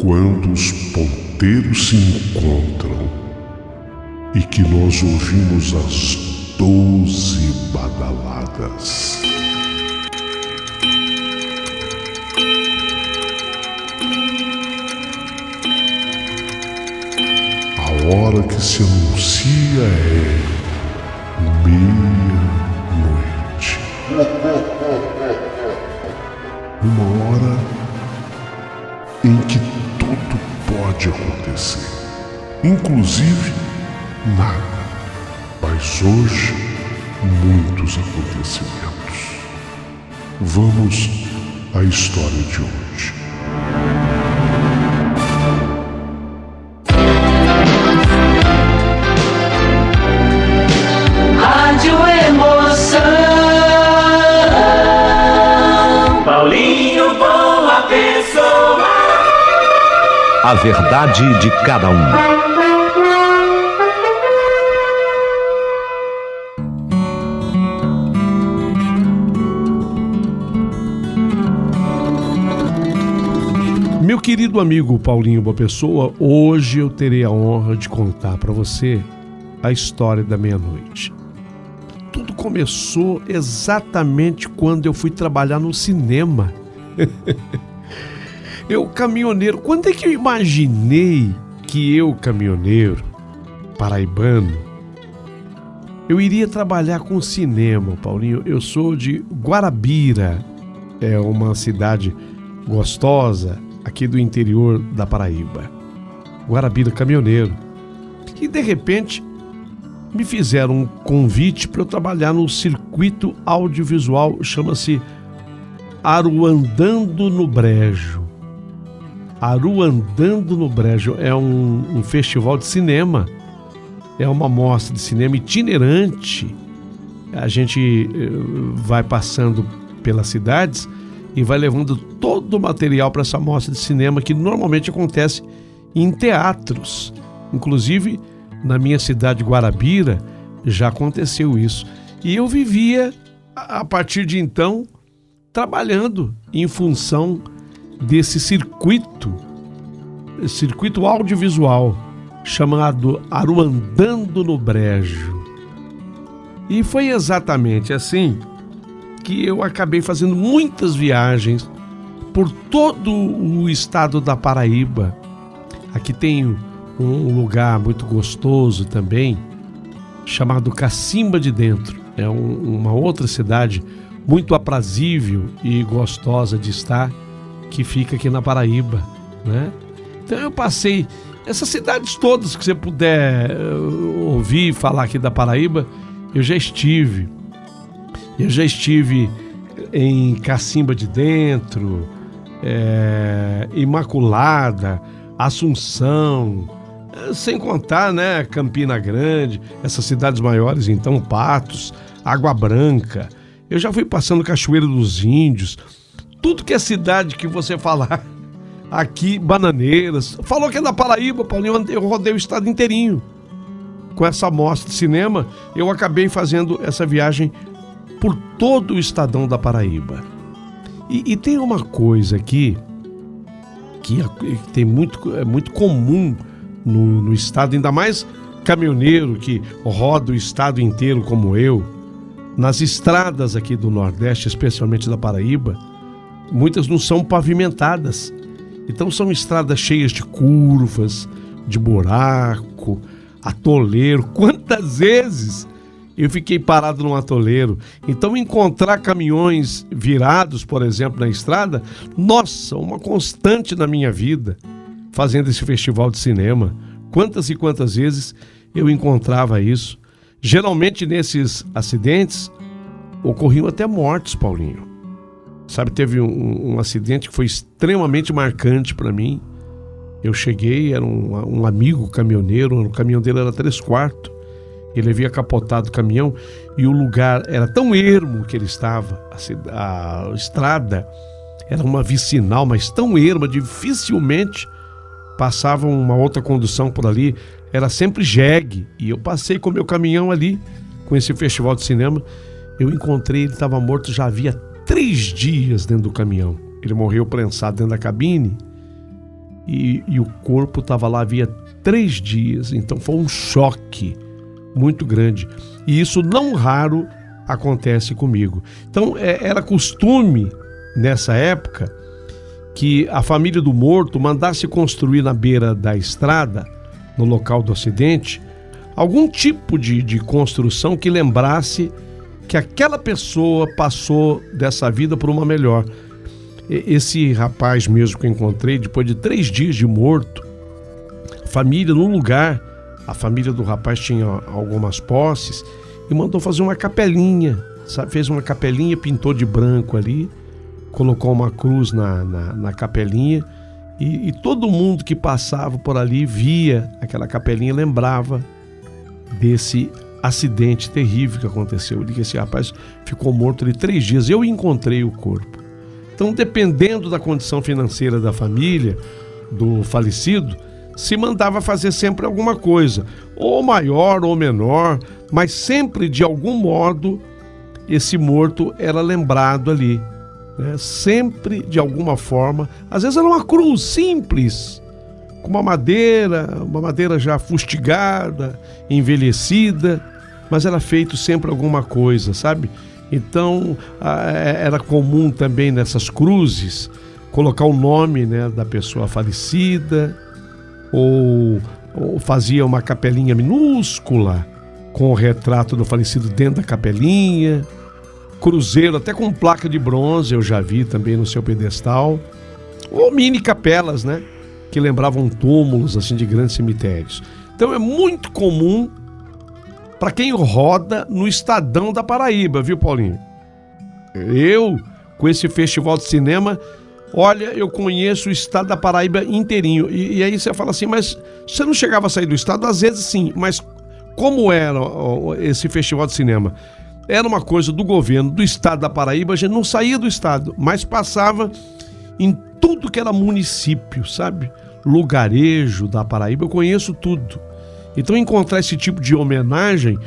Quando os ponteiros se encontram e que nós ouvimos as 12 badaladas. A hora que se anuncia é meia-noite. Uma hora em que tudo pode acontecer, inclusive nada. Mas hoje, muitos acontecimentos. Vamos à história de hoje. Rádio Emoção. Paulinho Boa Pessoa. A verdade de cada um. Meu querido amigo Paulinho Boa Pessoa, hoje eu terei a honra de contar para você a história da meia-noite. Tudo começou exatamente quando eu fui trabalhar no cinema. Eu, caminhoneiro, quando é que eu imaginei que eu, caminhoneiro, paraibano, eu iria trabalhar com cinema, Paulinho? Eu sou de Guarabira, é uma cidade gostosa, aqui do interior da Paraíba. Guarabira, caminhoneiro. E de repente me fizeram um convite para eu trabalhar no circuito audiovisual, chama-se Aruandando no Brejo. Aruandando no Brejo é um festival de cinema, é uma mostra de cinema itinerante. A gente vai passando pelas cidades e vai levando todo o material para essa mostra de cinema, que normalmente acontece em teatros. Inclusive, na minha cidade, Guarabira, já aconteceu isso. E eu vivia, a partir de então, trabalhando em função desse circuito audiovisual, chamado Aruandando no Brejo. E foi exatamente assim que eu acabei fazendo muitas viagens por todo o estado da Paraíba. Aqui tem um lugar muito gostoso também, chamado Cacimba de Dentro. É uma outra cidade muito aprazível e gostosa de estar, que fica aqui na Paraíba, né? Então eu passei essas cidades todas que você puder ouvir falar aqui da Paraíba, eu já estive. Eu já estive em Cacimba de Dentro, Imaculada, Assunção, sem contar, né, Campina Grande, essas cidades maiores, então, Patos, Água Branca. Eu já fui passando Cachoeira dos Índios, tudo que é cidade que você falar aqui, Bananeiras. Falou que é da Paraíba, Paulinho, eu rodei o estado inteirinho. Com essa mostra de cinema, eu acabei fazendo essa viagem por todo o estadão da Paraíba. E tem uma coisa aqui que é muito comum no estado, ainda mais caminhoneiro que roda o estado inteiro como eu. Nas estradas aqui do Nordeste, especialmente da Paraíba, muitas não são pavimentadas. Então são estradas cheias de curvas, de buraco, atoleiro. Quantas vezes eu fiquei parado num atoleiro? Então encontrar caminhões virados, por exemplo, na estrada, nossa, uma constante na minha vida, fazendo esse festival de cinema. Quantas e quantas vezes eu encontrava isso. Geralmente nesses acidentes ocorriam até mortes, Paulinho. Sabe, teve um acidente que foi extremamente marcante para mim. Eu cheguei, era um amigo caminhoneiro, o caminhão dele era 3/4. Ele havia capotado o caminhão e o lugar era tão ermo que ele estava. A estrada era uma vicinal, mas tão erma, dificilmente passava uma outra condução por ali. Era sempre jegue. E eu passei com o meu caminhão ali, com esse festival de cinema. Eu encontrei, ele estava morto já havia 3 dias dentro do caminhão. Ele morreu prensado dentro da cabine. e o corpo estava lá havia 3 dias. Então foi um choque muito grande. E isso não raro acontece comigo. Então era costume nessa época que a família do morto mandasse construir na beira da estrada, no local do acidente, algum tipo de construção que lembrasse que aquela pessoa passou dessa vida por uma melhor. Esse rapaz mesmo que eu encontrei, depois de 3 dias de morto, família no lugar, a família do rapaz tinha algumas posses e mandou fazer uma capelinha, sabe? Fez uma capelinha, pintou de branco ali, colocou uma cruz na capelinha e todo mundo que passava por ali via aquela capelinha, lembrava desse acidente terrível que aconteceu, de que esse rapaz ficou morto ali 3 dias. Eu encontrei o corpo. Então, dependendo da condição financeira da família do falecido, se mandava fazer sempre alguma coisa, ou maior ou menor, mas sempre de algum modo esse morto era lembrado ali, né? Sempre de alguma forma. Às vezes era uma cruz simples, com uma madeira já fustigada, envelhecida, mas era feito sempre alguma coisa, sabe? Então era comum também nessas cruzes colocar o nome, né, da pessoa falecida, ou fazia uma capelinha minúscula com o retrato do falecido dentro da capelinha, cruzeiro até com placa de bronze eu já vi também no seu pedestal, ou mini capelas, né, que lembravam túmulos assim de grandes cemitérios. Então é muito comum para quem roda no Estadão da Paraíba, viu, Paulinho? Eu, com esse festival de cinema, olha, eu conheço o estado da Paraíba inteirinho. E aí você fala assim, mas você não chegava a sair do estado? Às vezes sim, mas como era esse festival de cinema? Era uma coisa do governo do estado da Paraíba, a gente não saía do estado, mas passava em tudo que era município, sabe? Lugarejo da Paraíba, eu conheço tudo. Então encontrar esse tipo de homenagem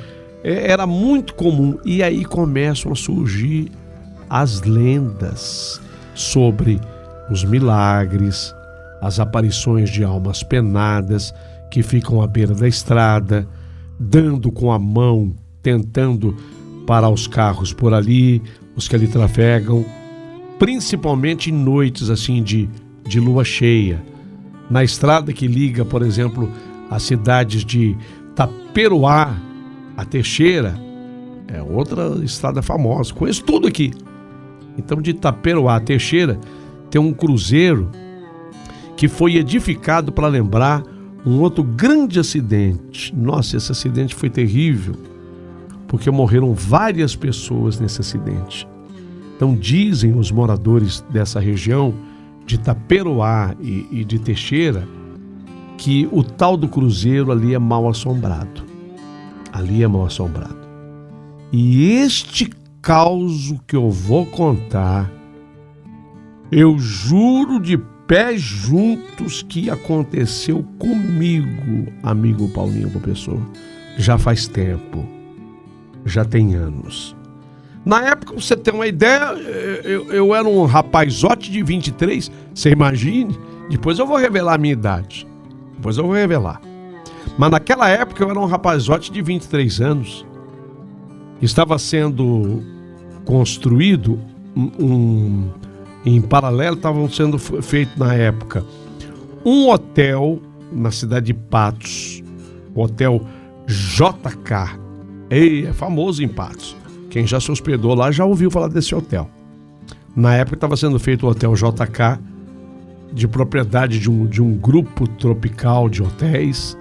era muito comum. E aí começam a surgir as lendas sobre os milagres, as aparições de almas penadas que ficam à beira da estrada, dando com a mão, tentando parar os carros por ali, os que ali trafegam, principalmente em noites assim de lua cheia. Na estrada que liga, por exemplo, as cidades de Taperoá a Teixeira, é outra estrada famosa, conheço tudo aqui. Então de Taperoá a Teixeira tem um cruzeiro que foi edificado para lembrar um outro grande acidente. Nossa, esse acidente foi terrível, porque morreram várias pessoas nesse acidente. Então dizem os moradores dessa região de Taperoá e de Teixeira que o tal do cruzeiro ali é mal assombrado. Ali é mal assombrado. E este caso que eu vou contar, eu juro de pés juntos que aconteceu comigo, amigo Paulinho Professor. Já faz tempo. Já tem anos. Na época, pra você ter uma ideia, eu era um rapazote de 23, você imagine. Depois eu vou revelar a minha idade. Depois eu vou revelar. Mas naquela época eu era um rapazote de 23 anos. Estava sendo construído em paralelo, estavam sendo feito na época um hotel na cidade de Patos, o Hotel JK. É famoso em Patos. Quem já se hospedou lá já ouviu falar desse hotel. Na época estava sendo feito o Hotel JK, de propriedade de um grupo tropical de hotéis,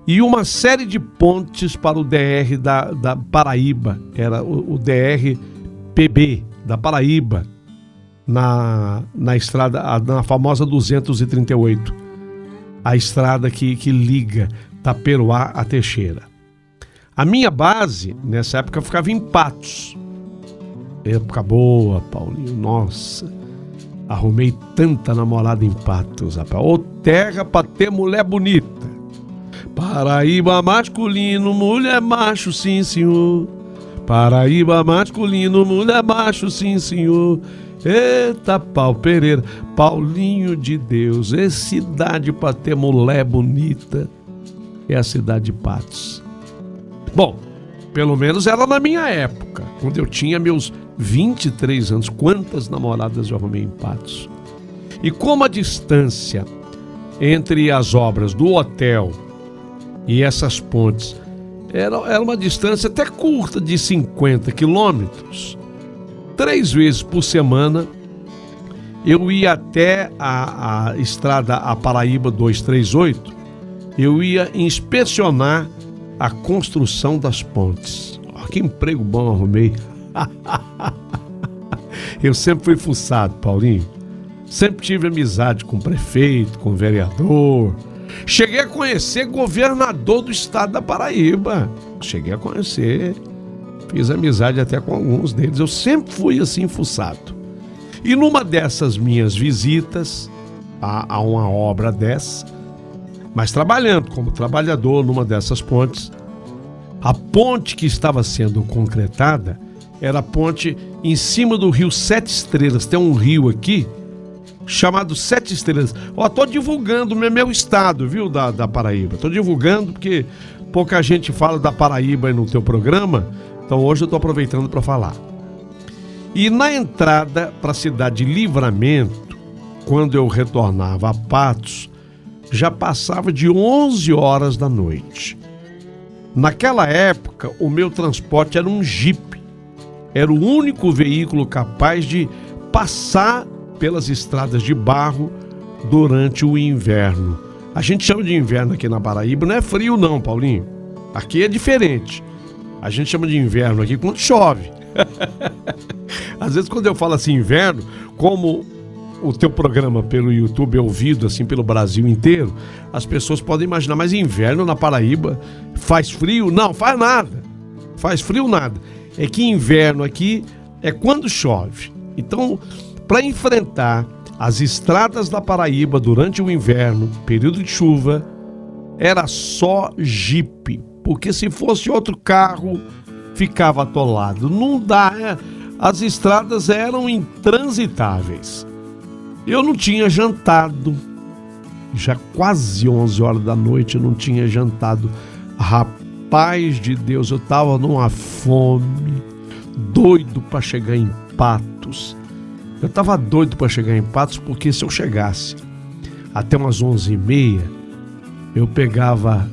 e uma série de pontes para o DR da Paraíba. Era o DR-PB da Paraíba, na estrada, na famosa 238, a estrada que liga Taperoá a Teixeira. A minha base, nessa época, ficava em Patos. Época boa, Paulinho, nossa. Arrumei tanta namorada em Patos, rapaz. Ô terra pra ter mulher bonita. Paraíba masculino, mulher macho, sim senhor. Paraíba masculino, mulher macho, sim senhor. Eita, Pau Pereira, Paulinho de Deus, é cidade pra ter mulher bonita, é a cidade de Patos. Bom, pelo menos era na minha época, quando eu tinha meus 23 anos. Quantas namoradas eu arrumei em Patos? E como a distância entre as obras do hotel e essas pontes era uma distância até curta, de 50 quilômetros, 3 vezes por semana eu ia até a estrada a Paraíba 238, eu ia inspecionar a construção das pontes. Oh, que emprego bom eu arrumei. Eu sempre fui fuçado, Paulinho. Sempre tive amizade com o prefeito, com o vereador. Cheguei a conhecer governador do estado da Paraíba. Cheguei a conhecer. Fiz amizade até com alguns deles. Eu sempre fui assim fuçado. E numa dessas minhas visitas a uma obra dessa, mas trabalhando como trabalhador numa dessas pontes, a ponte que estava sendo concretada era a ponte em cima do rio Sete Estrelas. Tem um rio aqui chamado Sete Estrelas. Ó, tô divulgando meu estado, viu, da Paraíba. Tô divulgando porque pouca gente fala da Paraíba aí no teu programa, então hoje eu tô aproveitando para falar. E na entrada para a cidade de Livramento, quando eu retornava a Patos, já passava de 11 horas da noite. Naquela época, o meu transporte era um Jeep. Era o único veículo capaz de passar pelas estradas de barro durante o inverno. A gente chama de inverno aqui na Paraíba, não é frio não, Paulinho. Aqui é diferente. A gente chama de inverno aqui quando chove. Às vezes quando eu falo assim inverno, como o teu programa pelo YouTube é ouvido assim pelo Brasil inteiro, as pessoas podem imaginar, mas inverno na Paraíba faz frio? Não, faz nada. Faz frio nada. É que inverno aqui é quando chove. Então, para enfrentar as estradas da Paraíba durante o inverno, período de chuva, era só Jeep, porque se fosse outro carro, ficava atolado. Não dá, as estradas eram intransitáveis. Eu não tinha jantado, já quase 11 horas da noite eu não tinha jantado. Rapaz de Deus, eu tava numa fome, doido para chegar em Patos. Eu tava doido para chegar em Patos, porque se eu chegasse até umas 11h30, eu pegava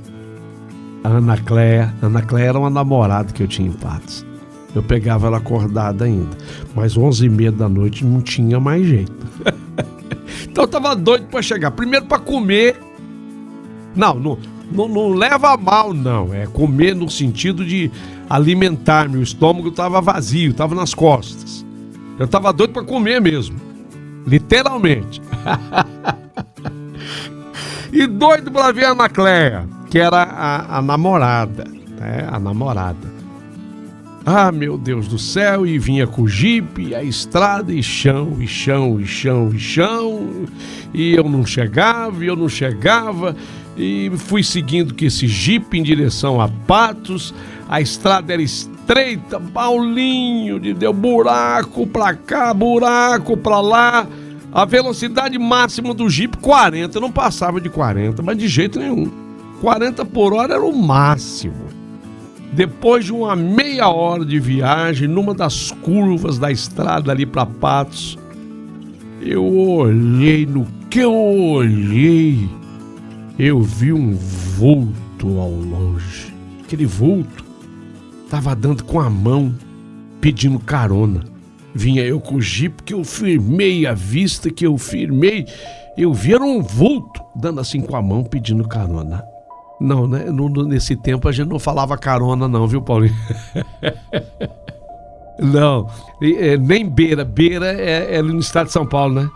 a Ana Cléia. A Ana Cléia era uma namorada que eu tinha em Patos. Eu pegava ela acordada ainda, mas 11h30 da noite não tinha mais jeito. Então eu tava doido para chegar, primeiro para comer. Não leva a mal, não. É comer no sentido de alimentar. Meu estômago tava vazio, tava nas costas. Eu tava doido para comer mesmo, literalmente. E doido para ver a Ana Cléia, que era a namorada, né? A namorada. Ah, meu Deus do céu, e vinha com o Jeep, a estrada, e chão, e chão, e chão, e chão, e eu não chegava, e fui seguindo com esse Jeep em direção a Patos. A estrada era estreita, Paulinho de Deus, buraco pra cá, buraco pra lá. A velocidade máxima do Jeep, 40, eu não passava de 40, mas de jeito nenhum. 40 por hora era o máximo. Depois de uma meia hora de viagem, numa das curvas da estrada ali para Patos, eu olhei, no que eu olhei, eu vi um vulto ao longe. Aquele vulto estava dando com a mão, pedindo carona. Vinha eu com o Jeep, que eu firmei a vista, eu vi era um vulto dando assim com a mão, pedindo carona. Não, né? Nesse tempo a gente não falava carona não, viu, Paulinho? Não, nem beira é no estado de São Paulo,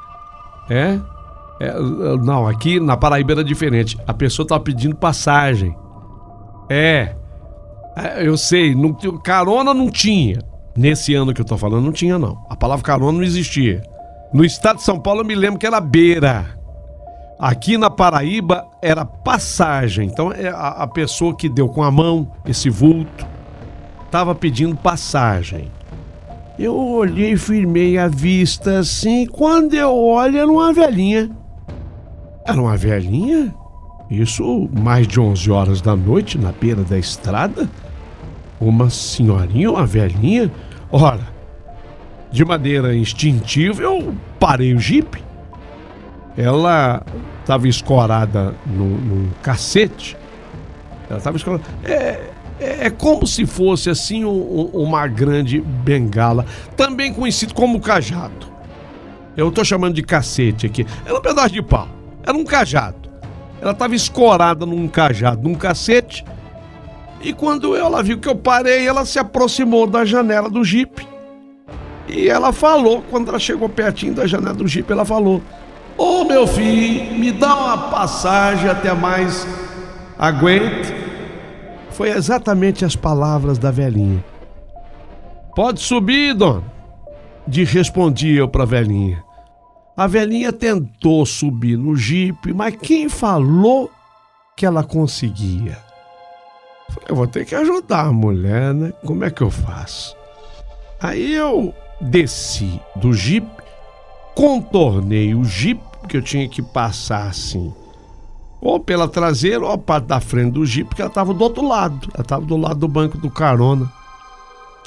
né? Não, aqui na Paraíba era diferente. A pessoa estava pedindo passagem. Eu sei, carona não tinha. Nesse ano que eu tô falando não tinha não. A palavra carona não existia. No estado de São Paulo eu me lembro que era beira. Aqui na Paraíba era passagem. Então a pessoa que deu com a mão esse vulto estava pedindo passagem. Eu olhei, firmei a vista assim, quando eu olho era uma velhinha. Era uma velhinha? Isso mais de 11 horas da noite, na beira da estrada? Uma senhorinha, uma velhinha? Ora, de maneira instintiva eu parei o jipe. Ela estava escorada num cacete. Ela estava escorada. É como se fosse assim uma grande bengala, também conhecido como cajado. Eu estou chamando de cacete aqui. Era um pedaço de pau, era um cajado. Ela estava escorada num cajado, num cacete. E quando ela viu que eu parei, ela se aproximou da janela do jipe. E ela falou, quando ela chegou pertinho da janela do jipe, ela falou: "Ô meu filho, me dá uma passagem até mais aguente." Foi exatamente as palavras da velhinha. "Pode subir, dona", respondi eu pra velhinha. A velhinha tentou subir no jipe, mas quem falou que ela conseguia? Falei, eu vou ter que ajudar a mulher, né? Como é que eu faço? Aí eu desci do jipe, contornei o jipe, porque eu tinha que passar assim, ou pela traseira ou a parte da frente do jipe, porque ela estava do outro lado. Ela estava do lado do banco do carona.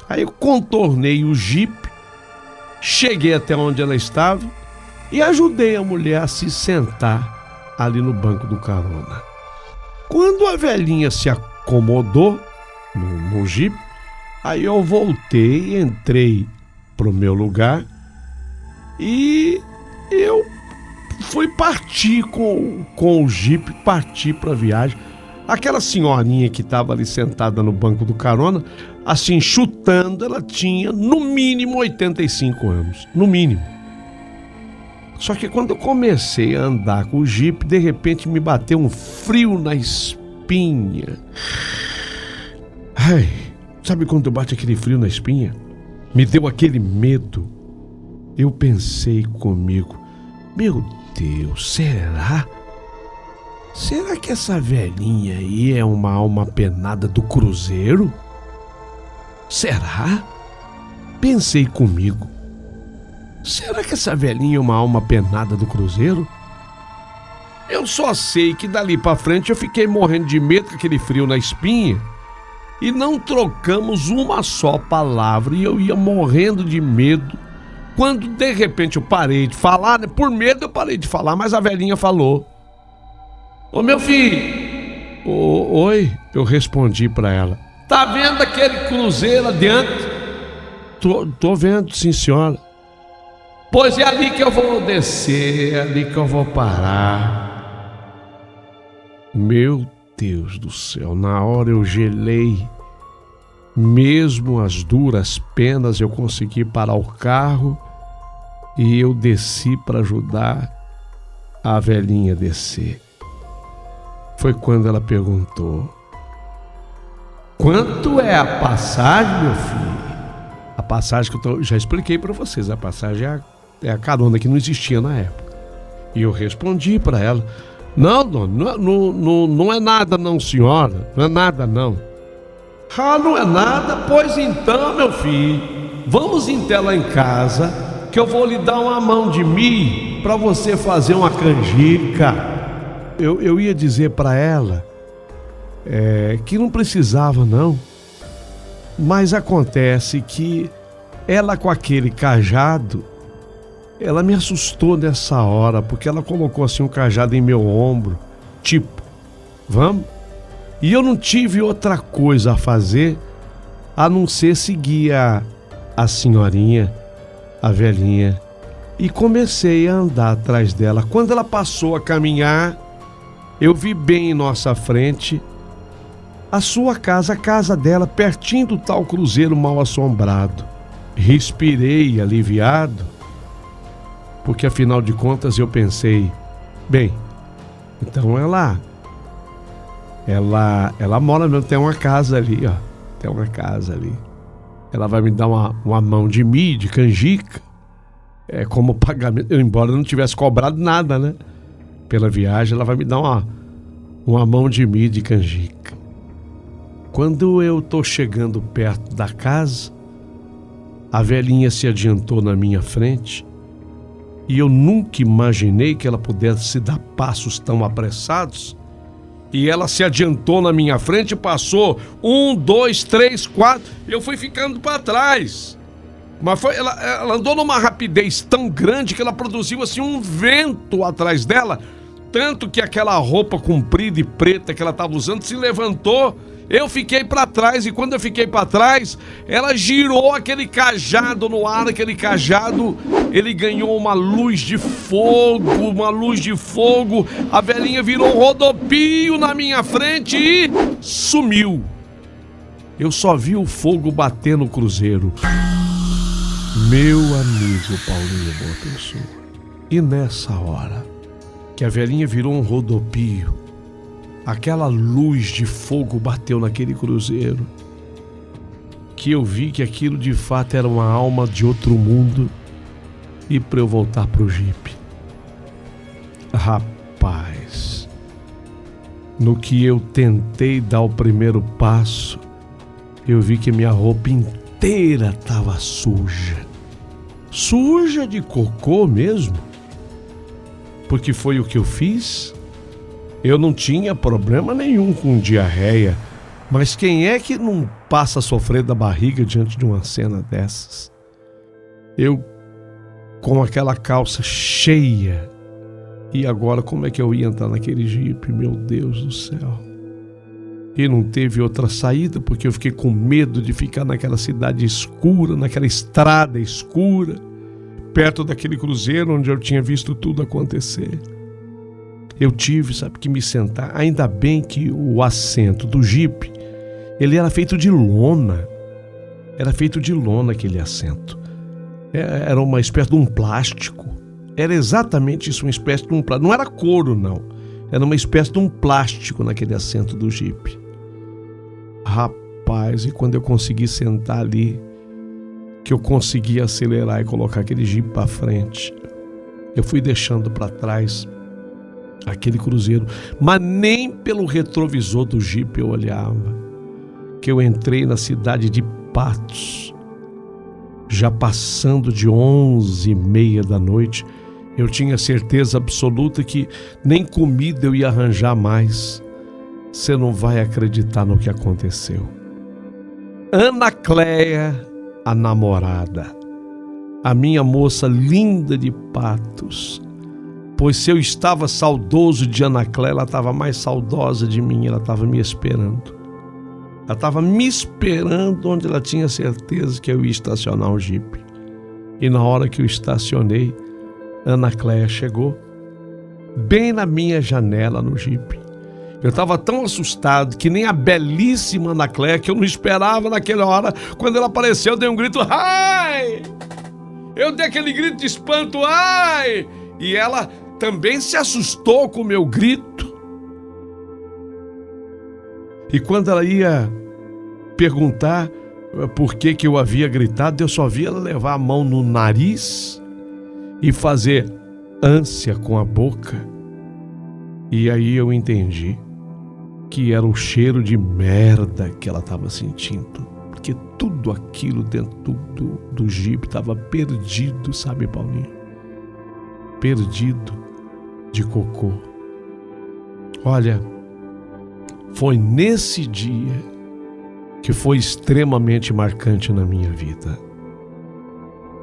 Aí eu contornei o jipe, cheguei até onde ela estava e ajudei a mulher a se sentar ali no banco do carona. Quando a velhinha se acomodou no jipe, aí eu voltei, entrei pro meu lugar e eu fui partir com o jipe, partir para a viagem. Aquela senhorinha que estava ali sentada no banco do carona, assim, chutando, ela tinha no mínimo 85 anos, no mínimo. Só que quando eu comecei a andar com o jipe, de repente me bateu um frio na espinha. Ai, sabe quando bate aquele frio na espinha? Me deu aquele medo. Eu pensei comigo, meu Deus, será? Será que essa velhinha aí é uma alma penada do cruzeiro? Será? Pensei comigo. Será que essa velhinha é uma alma penada do cruzeiro? Eu só sei que dali pra frente eu fiquei morrendo de medo com aquele frio na espinha e não trocamos uma só palavra e eu ia morrendo de medo. Quando de repente eu parei de falar, né? Por medo eu parei de falar, mas a velhinha falou: "Ô meu filho." Oi, eu respondi pra ela. "Tá vendo aquele cruzeiro adiante?" Tô vendo, sim senhora." "Pois é ali que eu vou descer, é ali que eu vou parar." Meu Deus do céu, na hora eu gelei. Mesmo às duras penas eu consegui parar o carro e eu desci para ajudar a velhinha a descer. Foi quando ela perguntou: "Quanto é a passagem, meu filho?" A passagem que eu já expliquei para vocês, a passagem é a carona que não existia na época. E eu respondi para ela: "Não, não é nada não, senhora, não é nada não." "Ah, não é nada? Pois então, meu filho, vamos até lá em casa, que eu vou lhe dar uma mão de milho para você fazer uma canjica." Eu ia dizer para ela que não precisava não, mas acontece que ela com aquele cajado, ela me assustou nessa hora, porque ela colocou assim um cajado em meu ombro, tipo, "Vamos?" E eu não tive outra coisa a fazer a não ser seguir a senhorinha, a velhinha, e comecei a andar atrás dela. Quando ela passou a caminhar, eu vi bem em nossa frente a sua casa, a casa dela, pertinho do tal cruzeiro mal assombrado. Respirei aliviado, porque afinal de contas eu pensei, bem, então ela mora mesmo, tem uma casa ali, ó. Tem uma casa ali. Ela vai me dar uma mão de milho, de canjica. É como pagamento, embora eu não tivesse cobrado nada, né? Pela viagem, ela vai me dar uma mão de milho, de canjica. Quando eu tô chegando perto da casa, A velhinha se adiantou na minha frente e eu nunca imaginei que ela pudesse dar passos tão apressados. E ela se adiantou na minha frente e passou 1, 2, 3, 4. Eu fui ficando para trás. Mas ela andou numa rapidez tão grande que ela produziu assim um vento atrás dela. Tanto que aquela roupa comprida e preta que ela estava usando se levantou. Eu fiquei para trás e quando eu fiquei para trás, ela girou aquele cajado no ar, aquele cajado, ele ganhou uma luz de fogo, a velhinha virou um rodopio na minha frente e sumiu. Eu só vi o fogo bater no cruzeiro. Meu amigo Paulinho Boa Pessoa. E nessa hora que a velhinha virou um rodopio, aquela luz de fogo bateu naquele cruzeiro, que eu vi que aquilo de fato era uma alma de outro mundo, e para eu voltar pro jipe. Rapaz, no que eu tentei dar o primeiro passo, eu vi que minha roupa inteira estava suja. Suja de cocô mesmo. Porque foi o que eu fiz. Eu não tinha problema nenhum com diarreia, mas quem é que não passa a sofrer da barriga diante de uma cena dessas? Eu com aquela calça cheia, e agora como é que eu ia entrar naquele jipe? Meu Deus do céu. E não teve outra saída, porque eu fiquei com medo de ficar naquela cidade escura, naquela estrada escura, perto daquele cruzeiro onde eu tinha visto tudo acontecer. Eu tive, que me sentar. Ainda bem que o assento do jipe, ele era feito de lona. Era feito de lona aquele assento. Era uma espécie de um plástico. Era exatamente isso, uma espécie de um plástico. Não era couro, não. Era uma espécie de um plástico naquele assento do jipe. Rapaz, e quando eu consegui sentar ali, que eu consegui acelerar e colocar aquele jipe para frente, eu fui deixando para trás aquele cruzeiro, mas nem pelo retrovisor do jipe eu olhava, que eu entrei na cidade de Patos, já passando de 11h30 da noite. Eu tinha certeza absoluta que nem comida eu ia arranjar mais. Você não vai acreditar no que aconteceu. Ana Cléia, a namorada, a minha moça linda de Patos, pois se eu estava saudoso de Ana Cléia, ela estava mais saudosa de mim, ela estava me esperando. Ela estava me esperando onde ela tinha certeza que eu ia estacionar o jipe. E na hora que eu estacionei, Ana Cléia chegou, bem na minha janela no jipe. Eu estava tão assustado que nem a belíssima Ana Cléia, que eu não esperava naquela hora, quando ela apareceu, eu dei um grito, ai! Eu dei aquele grito de espanto, ai! E ela também se assustou com o meu grito. E quando ela ia perguntar por que eu havia gritado, eu só vi ela levar a mão no nariz e fazer ânsia com a boca. E aí eu entendi que era o cheiro de merda que ela estava sentindo, porque tudo aquilo dentro do jipe estava perdido, sabe, Paulinho? Perdido de cocô. Olha, foi nesse dia que foi extremamente marcante na minha vida.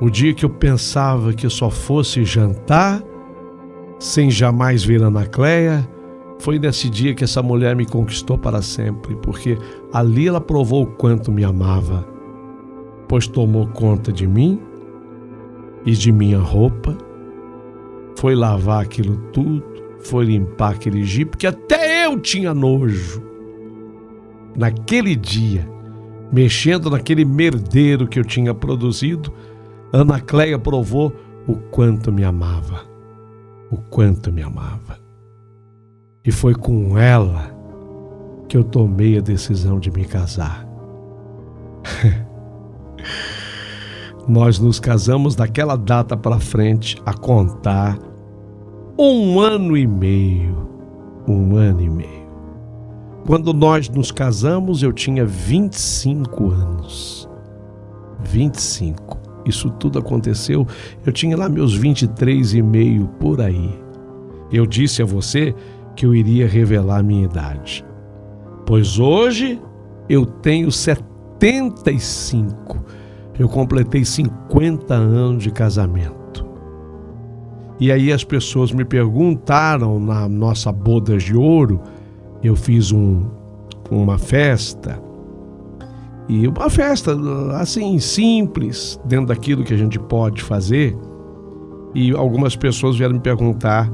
O dia que eu pensava que eu só fosse jantar, sem jamais ver Ana Cléia, foi nesse dia que essa mulher me conquistou para sempre, porque ali ela provou o quanto me amava, pois tomou conta de mim e de minha roupa, foi lavar aquilo tudo, foi limpar aquele jipe, que até eu tinha nojo. Naquele dia, mexendo naquele merdeiro que eu tinha produzido, Ana Cléia provou o quanto me amava. O quanto me amava. E foi com ela que eu tomei a decisão de me casar. Nós nos casamos daquela data para frente, a contar 1 ano e meio. 1 ano e meio. Quando nós nos casamos, eu tinha 25 anos. 25. Isso tudo aconteceu, eu tinha lá meus 23,5 por aí. Eu disse a você que eu iria revelar minha idade, pois hoje eu tenho 75. Eu completei 50 anos de casamento. E aí as pessoas me perguntaram na nossa boda de ouro, eu fiz uma festa, e uma festa assim simples, dentro daquilo que a gente pode fazer, e algumas pessoas vieram me perguntar: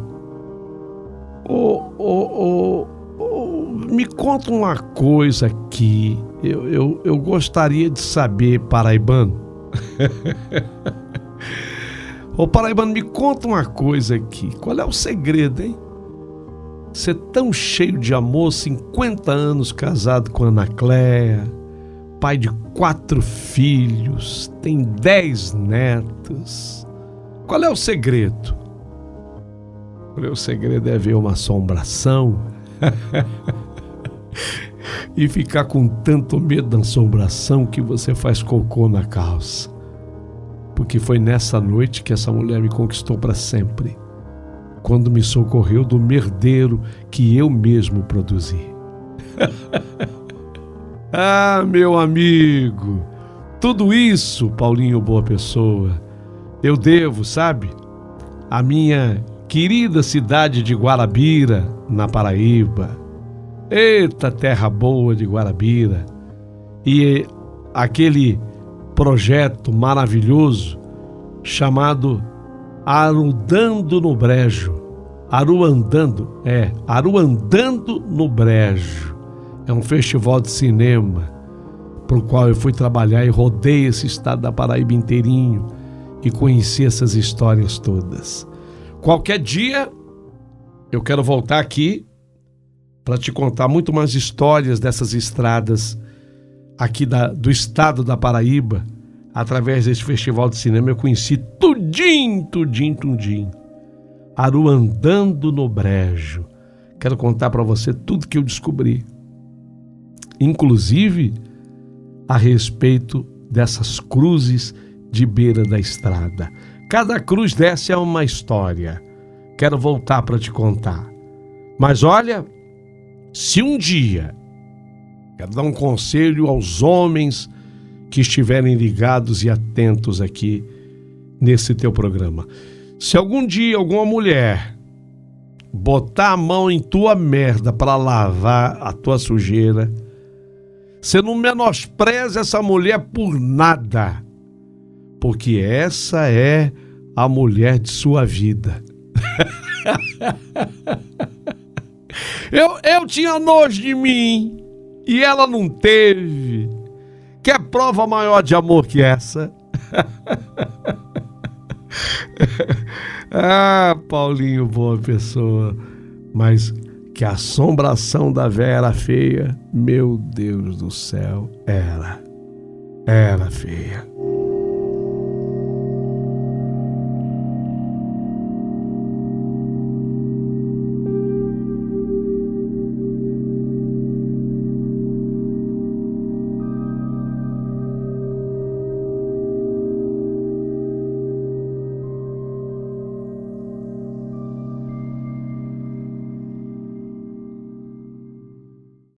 me conta uma coisa aqui, eu gostaria de saber, paraibano. Ô paraibano, me conta uma coisa aqui, qual é o segredo, hein? Você tão cheio de amor, 50 anos casado com a Ana Cléia, pai de 4 filhos, tem 10 netos. Qual é o segredo? O segredo é ver uma assombração e ficar com tanto medo da assombração que você faz cocô na calça. Porque foi nessa noite que essa mulher me conquistou para sempre, quando me socorreu do merdeiro que eu mesmo produzi. Ah, meu amigo, tudo isso, Paulinho Boa Pessoa, eu devo, sabe, a minha querida cidade de Guarabira, na Paraíba. Eita, terra boa de Guarabira. E aquele projeto maravilhoso chamado Aruandando no Brejo. Aruandando no Brejo. É um festival de cinema para o qual eu fui trabalhar e rodei esse estado da Paraíba inteirinho e conheci essas histórias todas. Qualquer dia eu quero voltar aqui para te contar muito mais histórias dessas estradas aqui do estado da Paraíba. Através desse festival de cinema eu conheci tudinho. Aruandando no Brejo. Quero contar para você tudo que eu descobri, inclusive a respeito dessas cruzes de beira da estrada. Cada cruz dessa é uma história. Quero voltar para te contar. Mas olha, se um dia, quero dar um conselho aos homens que estiverem ligados e atentos aqui nesse teu programa. Se algum dia alguma mulher botar a mão em tua merda para lavar a tua sujeira, você não menospreza essa mulher por nada, porque essa é a mulher de sua vida. Eu tinha nojo de mim e ela não teve. Quer prova maior de amor que essa? Ah, Paulinho, boa pessoa. Mas que a assombração da véia era feia, meu Deus do céu, era feia.